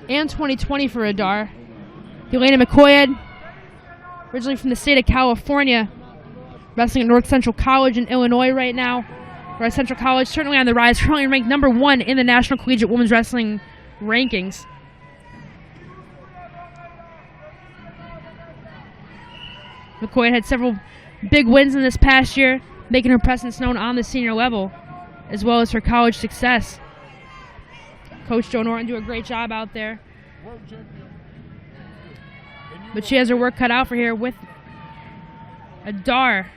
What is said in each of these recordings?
And 2020 for ADAR. Yelena MAKOYED, originally from the state of California, wrestling at North Central College in Illinois right now. North Central College certainly on the rise, currently ranked #1 in the National Collegiate Women's Wrestling rankings. MAKOYED had several big wins in this past year, making her presence known on the senior level, as well as her college success. Coach Joe Norton do a great job out there. But she has her work cut out for here with ADAR.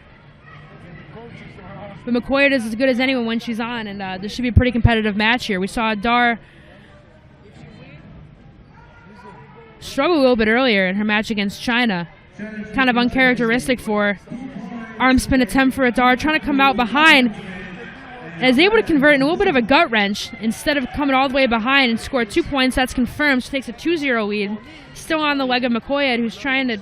But MAKOYED is as good as anyone when she's on, and this should be a pretty competitive match here. We saw ADAR struggle a little bit earlier in her match against China. Kind of uncharacteristic for her. Arm spin attempt for ADAR, trying to come out behind. And is able to convert in a little bit of a gut wrench instead of coming all the way behind and score 2 points. That's confirmed. She takes a 2-0 lead. Still on the leg of MAKOYED, who's trying to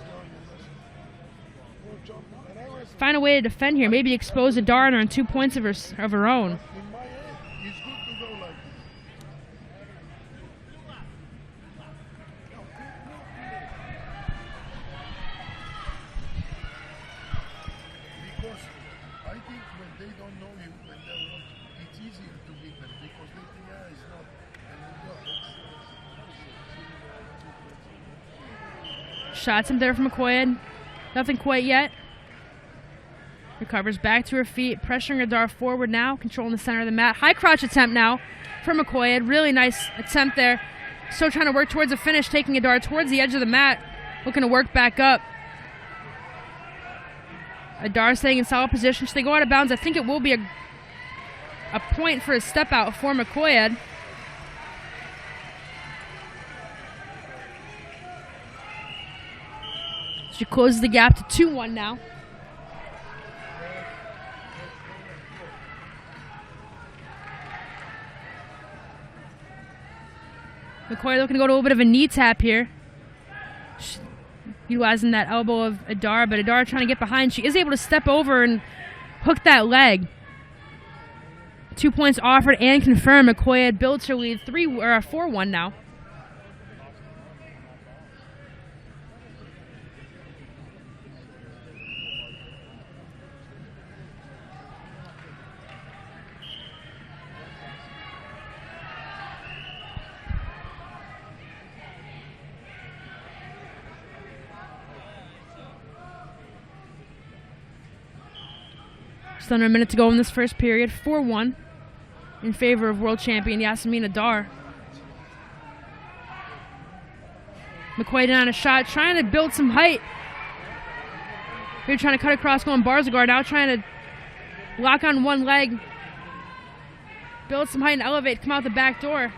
find a way to defend here. Maybe expose ADAR and earn 2 points of her own. Shots him there from MAKOYED. Nothing quite yet. Recovers back to her feet, pressuring ADAR forward now, controlling the center of the mat. High crotch attempt now from MAKOYED. Really nice attempt there. Still trying to work towards a finish, taking ADAR towards the edge of the mat, looking to work back up. ADAR staying in solid position. Should they go out of bounds? I think it will be a point for a step out for MAKOYED. She closes the gap to 2-1 now. MAKOYED looking to go to a little bit of a knee tap here. Utilizing that elbow of ADAR, but ADAR trying to get behind. She is able to step over and hook that leg. 2 points offered and confirmed. MAKOYED builds her lead 4-1 now. Just under a minute to go in this first period. 4-1 in favor of world champion Yasemin ADAR. MAKOYED on a shot, trying to build some height. Here trying to cut across, going bars of guard. Now trying to lock on one leg. Build some height and elevate, come out the back door.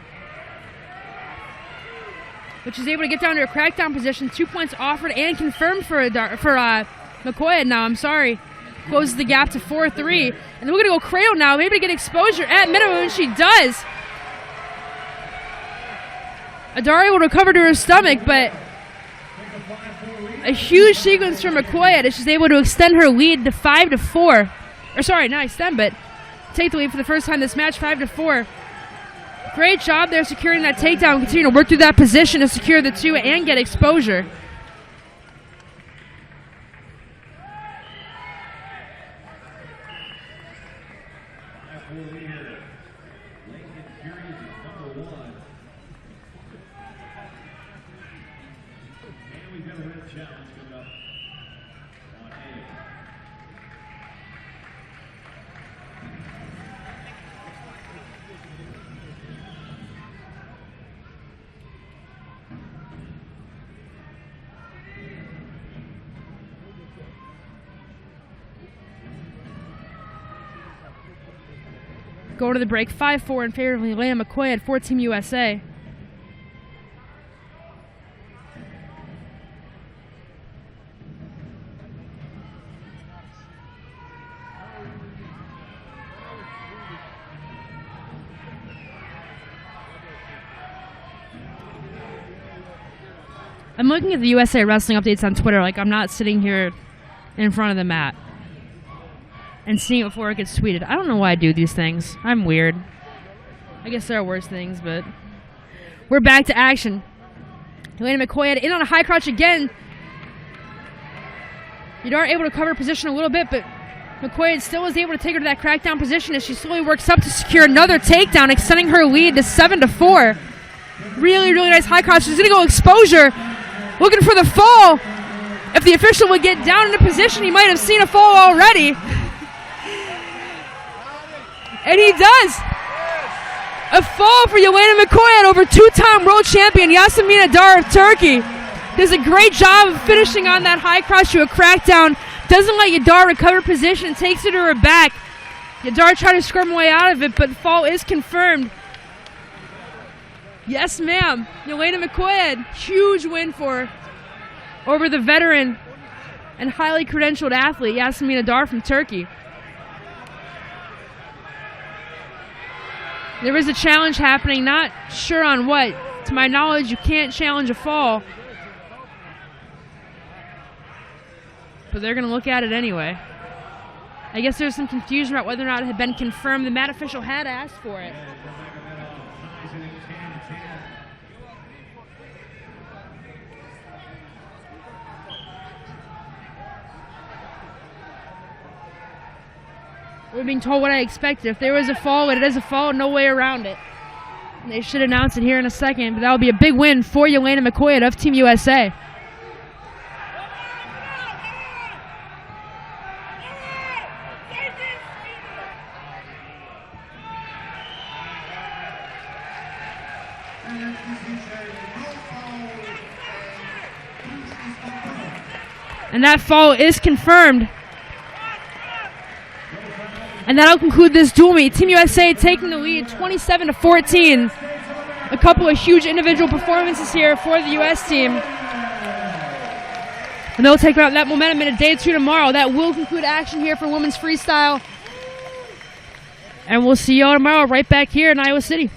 But she's able to get down to her crackdown position. 2 points offered and confirmed for MAKOYED now, I'm sorry. Closes the gap to 4-3. And we're going to go cradle now, maybe to get exposure at minimum, and she does. ADAR able to recover to her stomach, but a huge sequence from MAKOYED as she's able to extend her lead to 5-4. Or sorry, not extend, but take the lead for the first time this match, 5-4. Great job there securing that takedown. Continue to work through that position to secure the 2 and get exposure. Go to the break, 5-4 in favor of Yelena MAKOYED for Team USA. I'm looking at the USA Wrestling updates on Twitter like I'm not sitting here in front of the mat and seeing it before it gets tweeted. I don't know why I do these things. I'm weird. I guess there are worse things, but we're back to action. Yelena MAKOYED in on a high crotch again. Yadar able to cover position a little bit, but MAKOYED still is able to take her to that crackdown position as she slowly works up to secure another takedown, extending her lead to 7-4. Really, really nice high crotch. She's going to go exposure, looking for the fall. If the official would get down into position, he might have seen a fall already. And he does. A fall for Yelena MAKOYED over two-time world champion Yasemin ADAR of Turkey. Does a great job of finishing on that high cross to a crackdown. Doesn't let Yadar recover position, takes it to her back. Yadar tried to squirm away out of it, but the fall is confirmed. Yes, ma'am. Yelena MAKOYED, huge win for her over the veteran and highly credentialed athlete Yasemin ADAR from Turkey. There is a challenge happening, not sure on what. To my knowledge, you can't challenge a fall. But they're going to look at it anyway. I guess there's some confusion about whether or not it had been confirmed. The mat official had asked for it. We're being told what I expected. If there was a fall, it is a fall, no way around it. And they should announce it here in a second, but that would be a big win for Yelena MAKOYED of Team USA. And that fall is confirmed. And that'll conclude this duel meet. Team USA taking the lead 27-14. A couple of huge individual performances here for the US team. And they'll take out that momentum in a day or two tomorrow. That will conclude action here for women's freestyle. And we'll see you all tomorrow right back here in Iowa City.